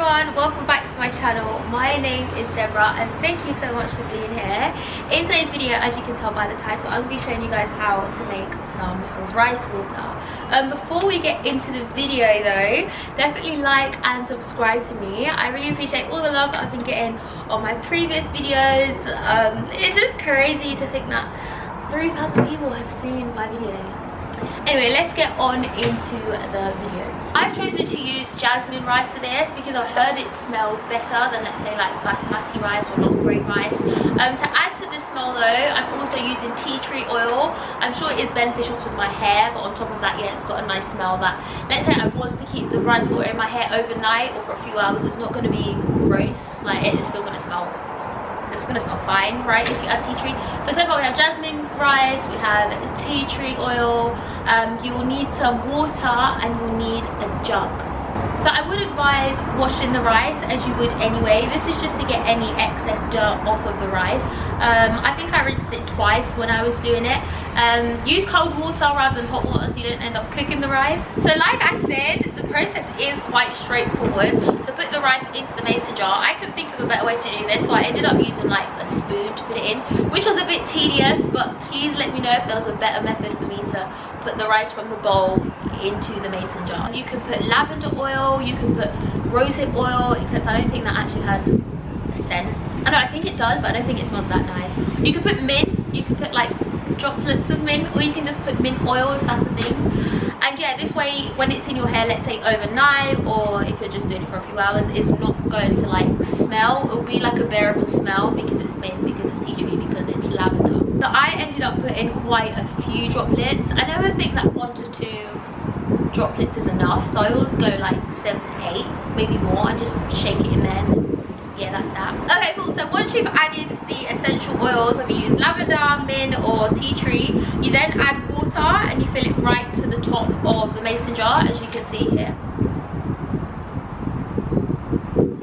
everyone, welcome back to my channel. My name is Deborah and thank you so much for being here. In today's video, as you can tell by the title, I'm going to be showing you guys how to make some rice water. Before we get into the video though, definitely like and subscribe to me. I really appreciate all the love that I've been getting on my previous videos. It's just crazy to think that 3,000 people have seen my video. Anyway, let's get on into the video. I've chosen to use jasmine rice for this because I've heard it smells better than, let's say, like basmati rice or long grain rice. To add to the smell though, I'm also using tea tree oil. I'm sure it is beneficial to my hair, but on top of that, yeah, it's got a nice smell that, let's say I was to keep the rice water in my hair overnight or for a few hours, it's not going to be gross. Like, it is still going to smell, it's gonna smell fine, right, if you add tea tree. So far we have jasmine rice, we have tea tree oil, you will need some water and you'll need a jug. So I would advise washing the rice as you would anyway. This is just to get any excess dirt off of the rice. I think I rinsed it twice when I was doing it. Use cold water rather than hot water so you don't end up cooking the rice. So like I said, the process is quite straightforward. So put the rice into the mason jar. I couldn't think of a better way to do this, so I ended up using like a spoon to put it in, which was a bit tedious, but please let me know if there was a better method for me to put the rice from the bowl into the mason jar. You can put lavender oil, you can put rosehip oil, except I don't think that actually has a scent. I know, I think it does, but I don't think it smells that nice. You can put mint, you can put like droplets of mint, or you can just put mint oil if that's the thing. And yeah, this way when it's in your hair, let's say overnight, or if you're just doing it for a few hours, it's not going to like smell. It'll be like a bearable smell because it's mint, because it's tea tree, because it's lavender. So I ended up putting quite a few droplets. I never think that 1 to 2 droplets is enough, so I always go like 7, 8, maybe more, and just shake it in there. Yeah, that's that. Okay, cool. So once you've added the essential oils, whether you use lavender, mint or tea tree, you then add water and you fill it right to the top of the mason jar, as you can see here.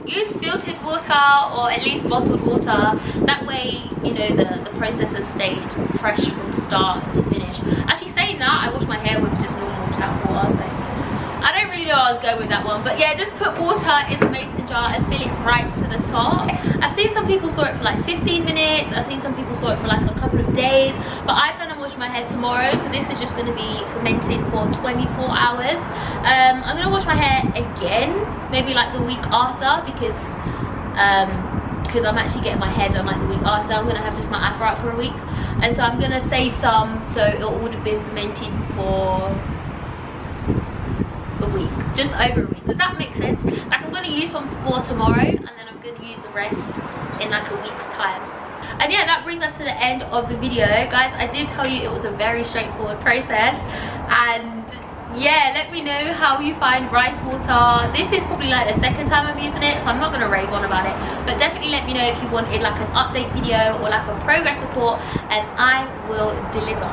Use filtered water or at least bottled water. That way, you know, the process has stayed fresh from start to finish. Actually, saying that, I wash my hair with just normal tap water, so I don't really know where I was going with that one. But yeah, just put water in the mason jar and fill it right to the top. I've seen some people store it for like 15 minutes. I've seen some people store it for like a couple of days. But I plan on washing my hair tomorrow, so this is just going to be fermenting for 24 hours. I'm going to wash my hair again, maybe like the week after, because I'm actually getting my hair done like the week after. I'm going to have just my afro out for a week. And so I'm going to save some, so it would have been fermented for a week, just over a week. Does that make sense? Like, I'm going to use some for tomorrow and then I'm going to use the rest in like a week's time. And yeah, that brings us to the end of the video, guys. I did tell you it was a very straightforward process, and yeah, let me know how you find rice water. This is probably like the second time I'm using it, so I'm not going to rave on about it, but definitely let me know if you wanted like an update video or like a progress report, and I will deliver.